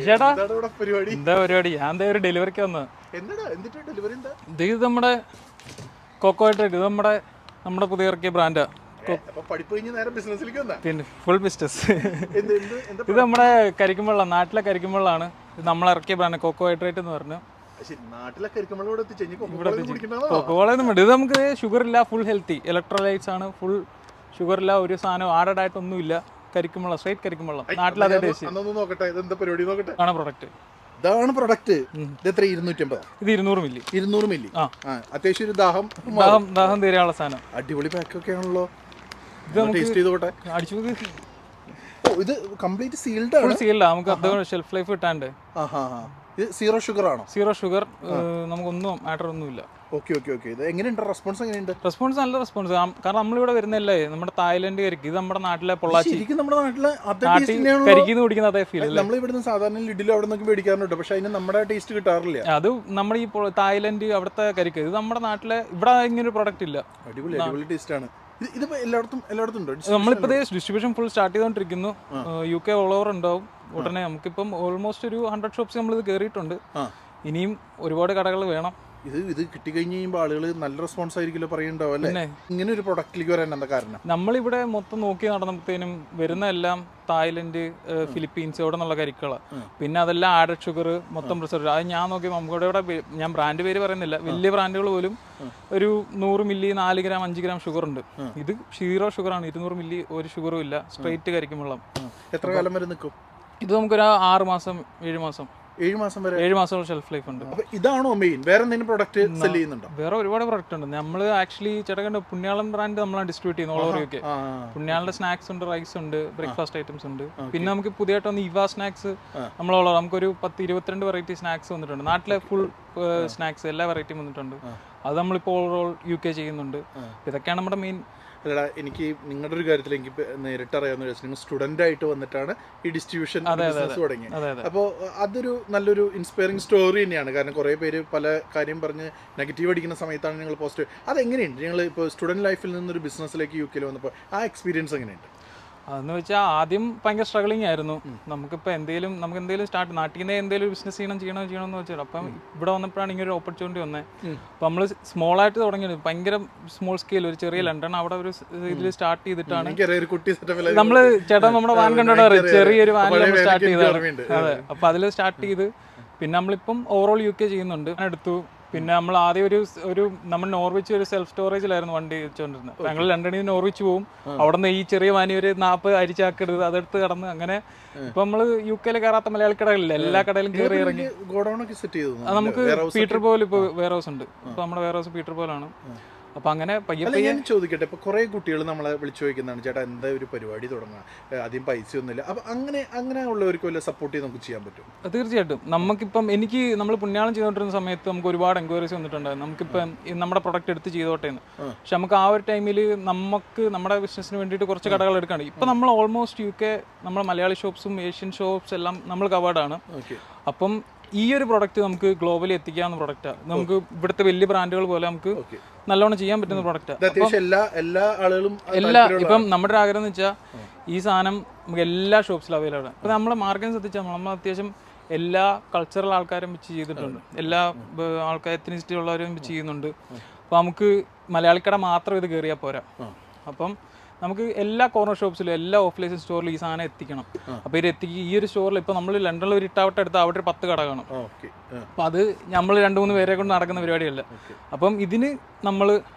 ചേട്ടാ എന്താ പരിപാടി? ഞാൻ എന്താ ഒരു ഡെലിവറിക്ക് വന്നത്. ഇത് നമ്മുടെ കൊക്കോ ഹൈഡ്രേറ്റ്, ഇത് നമ്മുടെ പുതിയ ഇറക്കിയ ബ്രാൻഡാ. പിന്നെ ഫുൾ ബിസിനസ്. ഇത് നമ്മുടെ കരിക്കുമ്പള്ള, നാട്ടിലെ കരിക്കുമ്പള്ളാണ്. ഇത് നമ്മളിറക്കിയ ബ്രാൻഡ് കൊക്കോ ഹൈഡ്രേറ്റ് എന്ന് പറഞ്ഞു. കൊക്കോളൊന്നും വേണ്ട, ഇത് നമുക്ക് ഷുഗർ ഇല്ല, ഫുൾ ഹെൽത്തി ഇലക്ട്രോലൈറ്റ്സ് ആണ്, ഫുൾ ഷുഗർ ഇല്ല, ഒരു സാധനം ആഡഡ് ആയിട്ടൊന്നും ഇല്ല. കരിക്കുമ്പള്ള, സ്ട്രൈറ്റ് കരിക്കുമ്പള്ള, നാട്ടിലെ അതേ ടേസ്റ്റ് ആണ് പ്രൊഡക്റ്റ്. ഇതാണ് പ്രൊഡക്റ്റ്. ഇത് എത്ര? 250. ഇത് 200 മില്ലി. 200 മില്ലി. അത്യാവശ്യം ഒരു ദാഹം തീരെയുള്ള സാധനം. അടിപൊളി പാക്ക് ഒക്കെ ആണല്ലോ. ടേസ്റ്റ് ചെയ്തോട്ടെ. ഇത് കംപ്ലീറ്റ് സീൽഡ് ആണ്. സീൽഡ് നമുക്ക് അത് ഷെൽഫ് ലൈഫ് കിട്ടാണ്ട്. ഇത് സീറോ ഷുഗർ ആണോ? സീറോ ഷുഗർ, നമുക്കൊന്നും മാറ്റർ ഒന്നുമില്ല. Okay okay okay. ഇത് എങ്ങനെയുണ്ട് റെസ്പോൺസ്? എങ്ങനെയുണ്ട് റെസ്പോൺസ്? നല്ല റെസ്പോൺസ്. കാരണം നമ്മളിവിടെ വരുന്നല്ലേ, നമ്മുടെ തായ്ലൻഡ് കരിക്ക്, ഇത് നമ്മുടെ നാട്ടിലെ പൊള്ളാച്ചി നമ്മുടെ നാട്ടിലെ കരിക്കിന്ന് കുടിക്കുന്ന അതേ ഫീൽ. നമ്മൾ ഇവിടുന്ന് സാധാരണ ലിഡിലോ അവിടെ നിന്നൊക്കെ മേടിക്കാറുണ്ട്, പക്ഷെ അതിന് നമ്മുടെ ടേസ്റ്റ് കിട്ടാറില്ല. അത് നമ്മുടെ ഈ തായ്ലൻഡ് അവിടുത്തെ കരിക്ക്, ഇത് നമ്മുടെ നാട്ടിലെ ഇവിടെ ഇങ്ങനെ ഒരു പ്രൊഡക്റ്റ് ഇല്ല. അടിപൊളി അടിപൊളി ടേസ്റ്റ് ആണ്. ഇത് എല്ലായിടത്തും ഉണ്ടോ? നമ്മളിപ്പോ ഡിസ്ട്രിബ്യൂഷൻ ഫുൾ സ്റ്റാർട്ട് ചെയ്തുകൊണ്ടിരിക്കുന്നു. UK ഓൾ ഓവർ ഉണ്ടാവും ഉടനെ. നമുക്കിപ്പം ഓൾമോസ്റ്റ് ഒരു 100 ഷോപ്സ് നമ്മളിത് കയറിയിട്ടുണ്ട്. ഇനിയും ഒരുപാട് കടകൾ വേണം. ഇത് കിട്ടിക്കഴിഞ്ഞ് കഴിയുമ്പോൾ ആളുകൾ നല്ല റെസ്പോൺസ് ആയിരിക്കുമല്ലോ പറയുന്നുണ്ടാവും അല്ലേ? ഇങ്ങനെ ഒരു പ്രൊഡക്റ്റിലേക്ക് വരാൻ എന്താ കാരണം? നമ്മളിവിടെ മൊത്തം നോക്കി നടന്നപ്പോഴത്തേനും വരുന്ന എല്ലാം തായ്ലൻഡ്, ഫിലിപ്പീൻസ് ഇവിടെ നിന്നുള്ള കരിക്കളാണ്. പിന്നെ അതെല്ലാം ആഡഡ് ഷുഗർ, മൊത്തം പ്രിസർവ്. അത് ഞാൻ നോക്കി നമ്മുടെ ഇവിടെ, ഞാൻ ബ്രാൻഡ് പേര് പറയുന്നില്ല, വലിയ ബ്രാൻഡുകൾ പോലും ഒരു 100 മില്ലി 4 ഗ്രാം 5 ഗ്രാം ഷുഗർ ഉണ്ട്. ഇത് സീറോ ഷുഗർ ആണ്. 200 മില്ലി ഒരു ഷുഗറും ഇല്ല. സ്ട്രൈറ്റ് കരിക്കും വെള്ളം. എത്ര കാലം വരെ നിൽക്കും ഇത്? നമുക്കൊരു 6 മാസം 7 മാസം 7 മാസം വരെ. 7 മാസം ഷെൽഫ് ലൈഫ് ഉണ്ട്. ഇതാണോ മെയിൻ? വേറെ എന്തെങ്കിലും പ്രൊഡക്റ്റ് സെല് ചെയ്യുന്നുണ്ടോ? വേറെ ഒരുപാട് പ്രൊഡക്റ്റ് ഉണ്ട്. നമ്മൾ ആക്ച്വലി ചേട്ടൻ പുണ്യാളം ബ്രാൻഡ് നമ്മളാണ് ഡിസ്ട്രിബ്യൂട്ട് ചെയ്യുന്നത് ഓൾ ഓവർ UK. പുണ്യാളിന്റെ സ്നാക്സ് ഉണ്ട്, റൈസ് ഉണ്ട്, ബ്രേക്ക്ഫാസ്റ്റ് ഐറ്റംസ് ഉണ്ട്. പിന്നെ നമുക്ക് പുതിയതായിട്ട് വന്ന് ഇവ സ്നാക്സ് നമ്മളോളം നമുക്കൊരു 10-22 വെറൈറ്റി സ്നാക്സ് വന്നിട്ടുണ്ട്. നാട്ടിലെ ഫുൾ സ്നാക്സ് എല്ലാ വെറൈറ്റിയും വന്നിട്ടുണ്ട്. അത് നമ്മളിപ്പോൾ ഓവറോൾ UK ചെയ്യുന്നുണ്ട്. ഇതൊക്കെയാണ് നമ്മുടെ മെയിൻ. അല്ലടാ, എനിക്ക് നിങ്ങളുടെ ഒരു കാര്യത്തിൽ എനിക്ക് നേരിട്ട് അറിയാവുന്ന വെച്ചാൽ നിങ്ങൾ സ്റ്റുഡൻ്റ് ആയിട്ട് വന്നിട്ടാണ് ഈ ഡിസ്ട്രിബ്യൂഷൻ ബിസിനസ് തുടങ്ങിയത്. അപ്പോൾ അതൊരു നല്ലൊരു ഇൻസ്പയറിംഗ് സ്റ്റോറി തന്നെയാണ്. കാരണം കുറേ പേര് പല കാര്യം പറഞ്ഞ് നെഗറ്റീവ് അടിക്കുന്ന സമയത്താണ് നിങ്ങൾ പോസിറ്റീവ്. അതെങ്ങനെയുണ്ട്? നിങ്ങൾ ഇപ്പോൾ സ്റ്റുഡൻറ്റ് ലൈഫിൽ നിന്നൊരു ബിസിനസ്സിലേക്ക് UK വന്നപ്പോൾ ആ എക്സ്പീരിയൻസ് എങ്ങനെയുണ്ട്? അതെന്ന് വെച്ചാൽ ആദ്യം ഭയങ്കര സ്ട്രഗിളിങ് ആയിരുന്നു. നമുക്ക് എന്തെങ്കിലും സ്റ്റാർട്ട്, നാട്ടിൽ നിന്ന് എന്തെങ്കിലും ബിസിനസ് ചെയ്യണമെന്ന് വെച്ചാൽ, അപ്പം ഇവിടെ വന്നപ്പോഴാണ് ഇങ്ങനെ ഒരു ഓപ്പർച്യൂണിറ്റി വന്നത്. അപ്പം നമ്മൾ സ്മോൾ ആയിട്ട് തുടങ്ങിയത്, ഭയങ്കര സ്മോൾ സ്കെയിൽ, ഒരു ചെറിയ ലണ്ടൻ അവിടെ ഒരു ഇതിൽ സ്റ്റാർട്ട് ചെയ്തിട്ടാണ് നമ്മൾ ചേട്ടാ നമ്മുടെ വാൻ കണ്ടോടെ ചെറിയൊരു വാനിൽ നമ്മൾ സ്റ്റാർട്ട് ചെയ്തതാണ്. അതെ, അപ്പം അതിൽ സ്റ്റാർട്ട് ചെയ്ത് പിന്നെ നമ്മളിപ്പം ഓവറോൾ UK ചെയ്യുന്നുണ്ട്. എടുത്തു. പിന്നെ നമ്മൾ ആദ്യം നമ്മൾ നോർവിച്ച് ഒരു സെൽഫ് സ്റ്റോറേജിലായിരുന്നു വണ്ടി വെച്ചുകൊണ്ടിരുന്നത്. ഞങ്ങൾ ലണ്ടനിൽ നിന്ന് നോർവിച്ച് പോകും, അവിടെ നിന്ന് ഈ ചെറിയ വാനി ഒരു 40 അരിച്ചാക്കെടുത്ത് അതെടുത്ത് കടന്ന് അങ്ങനെ. ഇപ്പൊ നമ്മള് UK കയറാത്ത മലയാളി കടകളില്ല, എല്ലാ കടയിലും കയറി ഇറങ്ങി. നമുക്ക് പീറ്റർ പോൽ ഇപ്പൊ വെയർ ഹൗസ് ഉണ്ട്. ഇപ്പൊ നമ്മുടെ വെയർ ഹൗസ് പീറ്റർ പോലാണ്. അപ്പൊ അങ്ങനെ ഞാൻ ചോദിക്കട്ടെ, ഇപ്പൊ കുറെ കുട്ടികൾ നമ്മളെ വിളിച്ചു ചോദിക്കുന്നതാണ്, ചേട്ടാ എന്താ ഒരു പരിപാടി തുടങ്ങാം, ആദ്യം പൈസ ഒന്നുമില്ല. അപ്പൊ അങ്ങനെ ഉള്ളവർക്ക് വല്ല സപ്പോർട്ട് ചെയ്ത് നമുക്ക് ചെയ്യാൻ പറ്റും? തീർച്ചയായിട്ടും. നമുക്കിപ്പം നമ്മൾ പുണ്യാളം ചെയ്തോണ്ടിരുന്ന സമയത്ത് നമുക്ക് ഒരുപാട് എൻക്വയറീസ് വന്നിട്ടുണ്ടായിരുന്നു. നമുക്കിപ്പം നമ്മുടെ പ്രൊഡക്റ്റ് എടുത്ത് ചെയ്തോട്ടെ എന്ന്. പക്ഷെ നമുക്ക് ആ ഒരു ടൈമിൽ നമുക്ക് നമ്മുടെ ബിസിനസ്സിന് വേണ്ടിയിട്ട് കുറച്ച് കടകൾ എടുക്കാണ്. ഇപ്പൊ നമ്മൾ ഓൾമോസ്റ്റ് UK നമ്മുടെ മലയാളി ഷോപ്സും ഏഷ്യൻ ഷോപ്സ് എല്ലാം നമ്മൾ കവേർഡാണ്. അപ്പം ഈ ഒരു പ്രൊഡക്റ്റ് നമുക്ക് ഗ്ലോബലി എത്തിക്കാവുന്ന പ്രൊഡക്റ്റാണ്. നമുക്ക് ഇവിടുത്തെ വലിയ ബ്രാൻഡുകൾ പോലെ നമുക്ക് നല്ലോണം ചെയ്യാൻ പറ്റുന്ന പ്രൊഡക്റ്റാണ്. ഇപ്പം നമ്മുടെ ആഗ്രഹം എന്ന് വെച്ചാൽ ഈ സാധനം നമുക്ക് എല്ലാ ഷോപ്സിലും അവൈലബിൾ ആണ്. ഇപ്പം നമ്മുടെ മാർക്കറ്റ് ശ്രദ്ധിച്ചാൽ നമ്മൾ അത്യാവശ്യം എല്ലാ കൾച്ചറൽ ആൾക്കാരും വെച്ച് ചെയ്തിട്ടുണ്ട്, എല്ലാ ആൾക്കാർ എത്തിനിസിറ്റി ഉള്ളവരും വെച്ച് ചെയ്യുന്നുണ്ട്. അപ്പോൾ നമുക്ക് മലയാളിക്കട മാത്രം ഇത് കയറിയാൽ പോരാ. അപ്പം നമുക്ക് എല്ലാ കോർണർ ഷോപ്സിലും എല്ലാ ഓഫ് ലൈസൻസ് സ്റ്റോറിലും ഈ സാധനം എത്തിക്കണം. അപ്പോൾ ഈ ഒരു സ്റ്റോറിൽ ഇപ്പോൾ നമ്മൾ ലണ്ടനിൽ ഒരു ഇട്ടാവട്ടം എടുത്ത് അവിടെ ഒരു 10 കട കാണും. അപ്പോൾ അത് നമ്മൾ 2-3 പേരെ കൊണ്ട് നടക്കുന്ന പരിപാടിയല്ല. അപ്പം ഇതിന് നമ്മൾ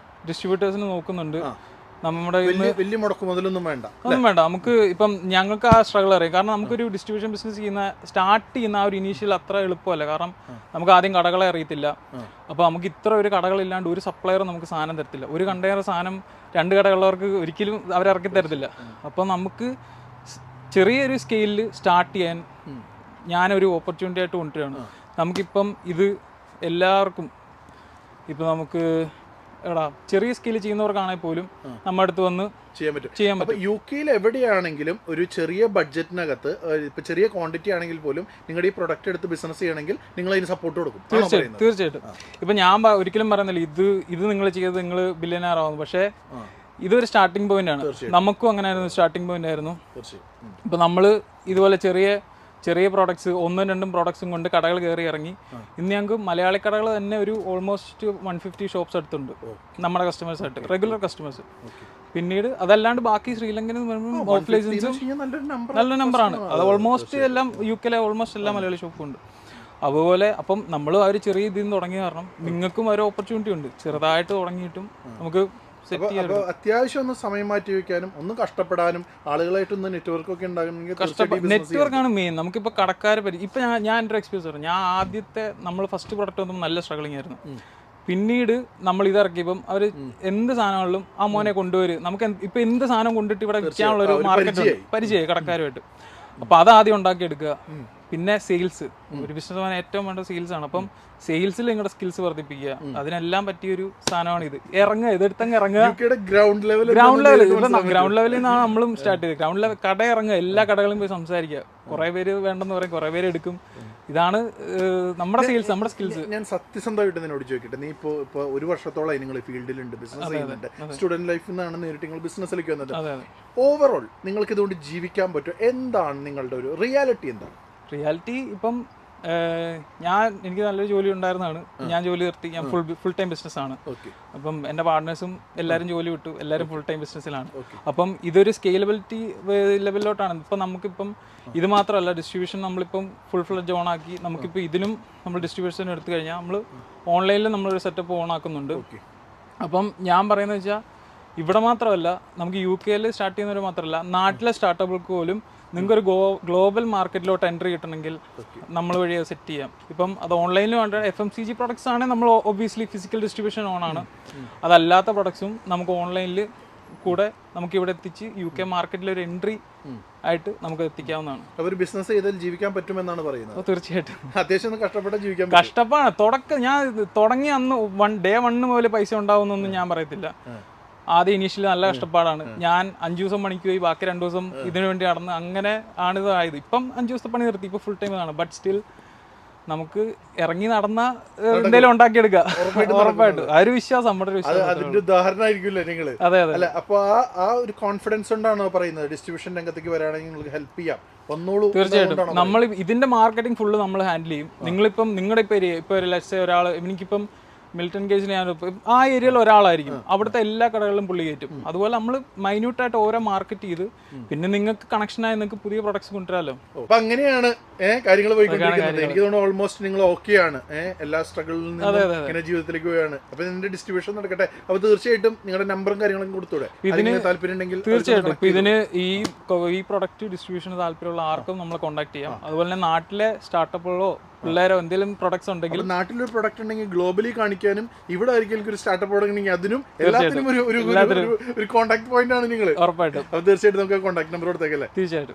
ഡിസ്ട്രിബ്യൂട്ടേഴ്സിന് നോക്കുന്നുണ്ട്. നമ്മുടെ വലിയ മുടക്കുമുതലൊന്നും വേണ്ട. നമുക്ക് ഇപ്പം ഞങ്ങൾക്ക് ആ സ്ട്രഗിൾ അറിയാം. കാരണം നമുക്കൊരു ഡിസ്ട്രിബ്യൂഷൻ ബിസിനസ് സ്റ്റാർട്ട് ചെയ്യുന്ന ആ ഒരു ഇനീഷ്യൽ അത്ര എളുപ്പമല്ല. കാരണം നമുക്ക് ആദ്യം കടകളെ അറിയത്തില്ല. അപ്പോൾ നമുക്ക് ഇത്ര ഒരു കടകളില്ലാണ്ട് ഒരു സപ്ലയർ നമുക്ക് സാധനം തരത്തില്ല. ഒരു കണ്ടെയ്നർ സാധനം 2 കടകളുള്ളവർക്ക് ഒരിക്കലും അവരിറക്കി തരത്തില്ല. അപ്പം നമുക്ക് ചെറിയൊരു സ്കെയിലിൽ സ്റ്റാർട്ട് ചെയ്യാൻ ഞാനൊരു ഓപ്പർച്യൂണിറ്റി ആയിട്ട് കൊണ്ടുവരികയാണ്. നമുക്കിപ്പം ഇത് എല്ലാവർക്കും ഇപ്പം നമുക്ക് ചെറിയ സ്കെയിൽ ചെയ്യുന്നവർക്കാണെങ്കിൽ പോലും നമ്മുടെ അടുത്ത് വന്ന് ചെയ്യാൻ പറ്റും. UK എവിടെയാണെങ്കിലും ഒരു ചെറിയ ബഡ്ജറ്റിനകത്ത് ഇപ്പൊ ചെറിയ ക്വാണ്ടിറ്റി ആണെങ്കിൽ പോലും നിങ്ങളുടെ ഈ പ്രൊഡക്റ്റ് എടുത്ത് ബിസിനസ് ചെയ്യണമെങ്കിൽ നിങ്ങൾ അതിന് സപ്പോർട്ട് കൊടുക്കും. തീർച്ചയായിട്ടും. ഇപ്പൊ ഞാൻ ഒരിക്കലും പറയുന്നില്ല ഇത് നിങ്ങൾ ചെയ്ത് നിങ്ങൾ ബില്യനയർ ആവുന്നു. പക്ഷേ ഇതൊരു സ്റ്റാർട്ടിംഗ് പോയിന്റ് ആണ്. നമുക്കും അങ്ങനെ ആയിരുന്നു, സ്റ്റാർട്ടിംഗ് പോയിന്റ് ആയിരുന്നു. ഇപ്പൊ നമ്മള് ഇതുപോലെ ചെറിയ പ്രോഡക്ട്സ് 1-2 പ്രോഡക്ട്സും കൊണ്ട് കടകൾ കയറി ഇറങ്ങി ഇന്ന് ഞങ്ങൾക്ക് മലയാളി കടകൾ തന്നെ ഒരു ഓൾമോസ്റ്റ് 150 ഷോപ്സ് അടുത്തുണ്ട് നമ്മുടെ കസ്റ്റമേഴ്സ് ആയിട്ട്, റെഗുലർ കസ്റ്റമേഴ്സ്. പിന്നീട് അതല്ലാണ്ട് ബാക്കി ശ്രീലങ്കൻ ഓഫ് ലൈസൻസ് നല്ല നമ്പറാണ്. അത് ഓൾമോസ്റ്റ് എല്ലാം UK ഓൾമോസ്റ്റ് എല്ലാ മലയാളി ഷോപ്പും ഉണ്ട്. അതുപോലെ അപ്പം നമ്മൾ ആ ഒരു ചെറിയ ഇതിൽ നിന്ന് തുടങ്ങിയ കാരണം നിങ്ങൾക്കും ഒരു ഓപ്പർച്യൂണിറ്റി ഉണ്ട്. ചെറുതായിട്ട് തുടങ്ങിയിട്ടും നമുക്ക് സെറ്റ് ചെയ്യാൻ. അപ്പോൾ അത്യാവശ്യം ഒന്ന് സമയം മാറ്റി വെക്കാനും ഒന്ന് കഷ്ടപ്പെടാനും ആളുകളായിട്ടൊന്ന് നെറ്റ്വർക്ക് ഒക്കെ ഉണ്ടാകണമെങ്കിൽ നെറ്റ്വർക്കാണ് മെയിൻ. നമുക്കിപ്പോൾ കടക്കാരെ പറ്റി ഇപ്പം ഞാൻ എൻ്റെ എക്സ്പീരിയൻസ് പറഞ്ഞു. ഞാൻ ആദ്യത്തെ നമ്മൾ ഫസ്റ്റ് പ്രൊഡക്റ്റ് വന്നപ്പോൾ നല്ല സ്ട്രഗിളിംഗ് ആയിരുന്നു. പിന്നീട് നമ്മൾ ഇതിറക്കിയപ്പം അവർ എന്ത് സാധനങ്ങളിലും ആ മോനെ കൊണ്ടുവരും. നമുക്ക് ഇപ്പം എന്ത് സാധനം കൊണ്ടിട്ട് ഇവിടെ വിൽക്കാനുള്ള ഒരു മാർക്കറ്റ് പരിചയമായി കടക്കാരുമായിട്ട്. അപ്പോൾ അതാദ്യം ഉണ്ടാക്കിയെടുക്കുക. പിന്നെ സെയിൽസ്, ഒരു ബിസിനസ്മാൻ ഏറ്റവും വേണ്ട സെയിൽസ് ആണ്. അപ്പം സെയിൽസിൽ നിങ്ങളുടെ സ്കിൽസ് വർദ്ധിപ്പിക്കുക. അതിനെല്ലാം പറ്റിയൊരു സാധനമാണ് ഇത്. ഇറങ്ങുക, ഇതെടുത്തങ്ങ് ഇറങ്ങുക. ഗ്രൗണ്ട് ലെവൽ ഗ്രൗണ്ട് ലെവലിൽ നിന്നാണ് നമ്മളും സ്റ്റാർട്ട് ചെയ്തത്. ഗ്രൗണ്ട് ലെവൽ കട ഇറങ്ങുക, എല്ലാ കടകളും പോയി സംസാരിക്കുക. കുറെ പേര് വേണ്ടെന്ന് പറയും, കുറെ പേര് എടുക്കും. ഇതാണ് നമ്മുടെ സെയിൽസ്, നമ്മുടെ സ്കിൽസ്. ഞാൻ സത്യസന്ധമായിട്ട് നിന്നോട് ചോദിക്കട്ടെ, നീ ഇപ്പോൾ ഒരു വർഷത്തോളമായി നിങ്ങൾ ഫീൽഡിലുണ്ട്, ബിസിനസ് ചെയ്യുന്നുണ്ട്, സ്റ്റുഡന്റ് ലൈഫിൽ നിന്നാണ് നേരിട്ട് നിങ്ങൾ ബിസിനസ്സിലേക്ക് വന്നത്. ഓവറോൾ നിങ്ങൾക്ക് ഇതുകൊണ്ട് ജീവിക്കാൻ പറ്റുമോ? എന്താണ് നിങ്ങളുടെ ഒരു റിയാലിറ്റി? എന്താണ് റിയാലിറ്റി? ഇപ്പം എനിക്ക് നല്ലൊരു ജോലി ഉണ്ടായിരുന്നതാണ്. ഞാൻ ജോലി നിർത്തി. ഞാൻ ഫുൾ ടൈം ബിസിനസ്സാണ്. അപ്പം എൻ്റെ പാർട്ട്നേഴ്സും എല്ലാവരും ജോലി വിട്ടു. എല്ലാവരും ഫുൾ ടൈം ബിസിനസ്സിലാണ്. അപ്പം ഇതൊരു സ്കെയിലബിലിറ്റി ലെവലിലോട്ടാണ്. ഇപ്പം നമുക്കിപ്പം ഇത് മാത്രമല്ല, ഡിസ്ട്രിബ്യൂഷൻ നമ്മളിപ്പം ഫുൾ ഫ്ലെഡ്ജ് ഓൺ ആക്കി. നമുക്കിപ്പോൾ ഇതിനും നമ്മൾ ഡിസ്ട്രിബ്യൂഷൻ എടുത്തു കഴിഞ്ഞാൽ നമ്മൾ ഓൺലൈനിൽ നമ്മളൊരു സെറ്റപ്പ് ഓൺ ആക്കുന്നുണ്ട്. അപ്പം ഞാൻ പറയുന്നത് വെച്ചാൽ ഇവിടെ മാത്രമല്ല, നമുക്ക് UK സ്റ്റാർട്ട് ചെയ്യുന്നവർ മാത്രമല്ല, നാട്ടിലെ സ്റ്റാർട്ടപ്പുകൾക്ക് പോലും നിങ്ങൾക്കൊരു ഗ്ലോബൽ മാർക്കറ്റിലോട്ട് എൻട്രി കിട്ടണമെങ്കിൽ നമ്മൾ വഴി സെറ്റ് ചെയ്യാം. ഇപ്പം അത് ഓൺലൈനിൽ വേണ്ട FMCG പ്രൊഡക്ട്സ് ആണെങ്കിൽ നമ്മൾ ഒബ്വിയസ്ലി ഫിസിക്കൽ ഡിസ്ട്രിബ്യൂഷൻ ഓണാണ്. അതല്ലാത്ത പ്രൊഡക്ട്സും നമുക്ക് ഓൺലൈനിൽ കൂടെ നമുക്ക് ഇവിടെ എത്തിച്ച് UK മാർക്കറ്റിൽ ഒരു എൻട്രി ആയിട്ട് നമുക്ക് എത്തിക്കാവുന്നതാണ്. ഒരു ബിസിനസ് ചെയ്താൽ ജീവിക്കാൻ പറ്റുമെന്നാണ് പറയുന്നത്. തീർച്ചയായിട്ടും അത്യാവശ്യം കഷ്ടപ്പെട്ടാൽ ജീവിക്കാൻ കഷ്ടപ്പാണ്. ഞാൻ തുടങ്ങി അന്ന് ഡേ 1 മുതൽ പൈസ ഉണ്ടാവുന്നൊന്നും ഞാൻ പറയത്തില്ല. ആദ്യം ഇനീഷ്യലി നല്ല കഷ്ടപ്പാടാണ്. ഞാൻ 5 ദിവസം പണിക്ക് പോയി, ബാക്കി 2 ദിവസം ഇതിനു വേണ്ടി നടന്ന്, അങ്ങനെ ആണ് ഇത് ആയത്. ഇപ്പം 5 ദിവസത്തെ പണി നിർത്തി, ഇപ്പോൾ ഫുൾ ടൈം ആണ്. ബട്ട് സ്റ്റിൽ നമുക്ക് ഇറങ്ങി നടന്ന എന്തെങ്കിലും ഉണ്ടാക്കിയെടുക്കാം ഉറപ്പായിട്ടും. ആ ഒരു വിശ്വാസം, നമ്മുടെ ഒരു വിശ്വാസം. അതിന്റെ ഉദാഹരണമായിരിക്കില്ലേ നിങ്ങൾ? അതെ അതെ. അപ്പൊ ആ ഒരു കോൺഫിഡൻസ് കൊണ്ടാണോ പറയുന്നത് ഡിസ്ട്രിബ്യൂഷൻ രംഗത്തേക്ക് വരാണെങ്കിൽ നിങ്ങൾക്ക് ഹെൽപ്പ് ചെയ്യാം? തീർച്ചയായിട്ടും. നമ്മൾ ഇതിന്റെ മാർക്കറ്റിംഗ് ഫുള്ള് നമ്മൾ ഹാൻഡിൽ ചെയ്യും. നിങ്ങളിപ്പം നിങ്ങളുടെ ഇപ്പൊ ഒരാൾ, എനിക്കിപ്പം മിൽട്ടൺ കേസിൽ ഞാനിപ്പോൾ ആ ഏരിയയിൽ ഒരാളായിരിക്കും, അവിടുത്തെ എല്ലാ കടകളിലും പുള്ളി കയറ്റും. അതുപോലെ നമ്മൾ മൈന്യൂട്ടായിട്ട് ഓരോ മാർക്കറ്റ് ചെയ്ത് പിന്നെ നിങ്ങൾക്ക് കണക്ഷനായി നിങ്ങൾക്ക് പുതിയ പ്രൊഡക്ട്സ് കൊണ്ടുവരാമല്ലോ. അപ്പൊ അങ്ങനെയാണ് കാര്യങ്ങൾ പോയിക്കൊണ്ടിരിക്കുന്നത്. എനിക്ക് തോന്നുന്നു ഓൾമോസ്റ്റ് നിങ്ങൾ ഓക്കെയാണ്. എല്ലാ സ്ട്രഗിളിൽ നിന്നും ഇങ്ങനെ ജീവിതത്തിലേക്ക് പോയാണ്. അപ്പൊ ഇതിന്റെ ഡിസ്ട്രിബ്യൂഷൻ നടക്കട്ടെ. അപ്പൊ തീർച്ചയായിട്ടും നിങ്ങളുടെ നമ്പറും കാര്യങ്ങളൊക്കെ കൊടുത്തൂടെ? ഇതിന് താല്പര്യം ഉണ്ടെങ്കിൽ തീർച്ചയായിട്ടും. ഇപ്പൊ ഇതിന് ഈ പ്രൊഡക്റ്റ് ഡിസ്ട്രിബ്യൂഷന് താല്പര്യമുള്ള ആർക്കും നമ്മളെ കോൺടാക്ട് ചെയ്യാം. അതുപോലെ തന്നെ നാട്ടിലെ സ്റ്റാർട്ടപ്പുകളോ പിള്ളേരോ എന്തെങ്കിലും പ്രൊഡക്ട്സ് ഉണ്ടെങ്കിൽ, നാട്ടിലൊരു പ്രൊഡക്റ്റ് ഉണ്ടെങ്കിൽ ഗ്ലോബലി കാണിക്കാനും ഇവിടെ ആയിരിക്കും ഒരു സ്റ്റാർട്ടപ്പ് തുടങ്ങണമെങ്കിൽ അതിനും എല്ലാത്തിനും ഒരു കോൺടാക്ട് പോയിന്റ് ആണ് നിങ്ങൾ. ഉറപ്പായിട്ടും. തീർച്ചയായിട്ടും നമുക്ക് കോൺടാക്ട് നമ്പർ കൊടുത്തേക്കല്ലേ? തീർച്ചയായിട്ടും.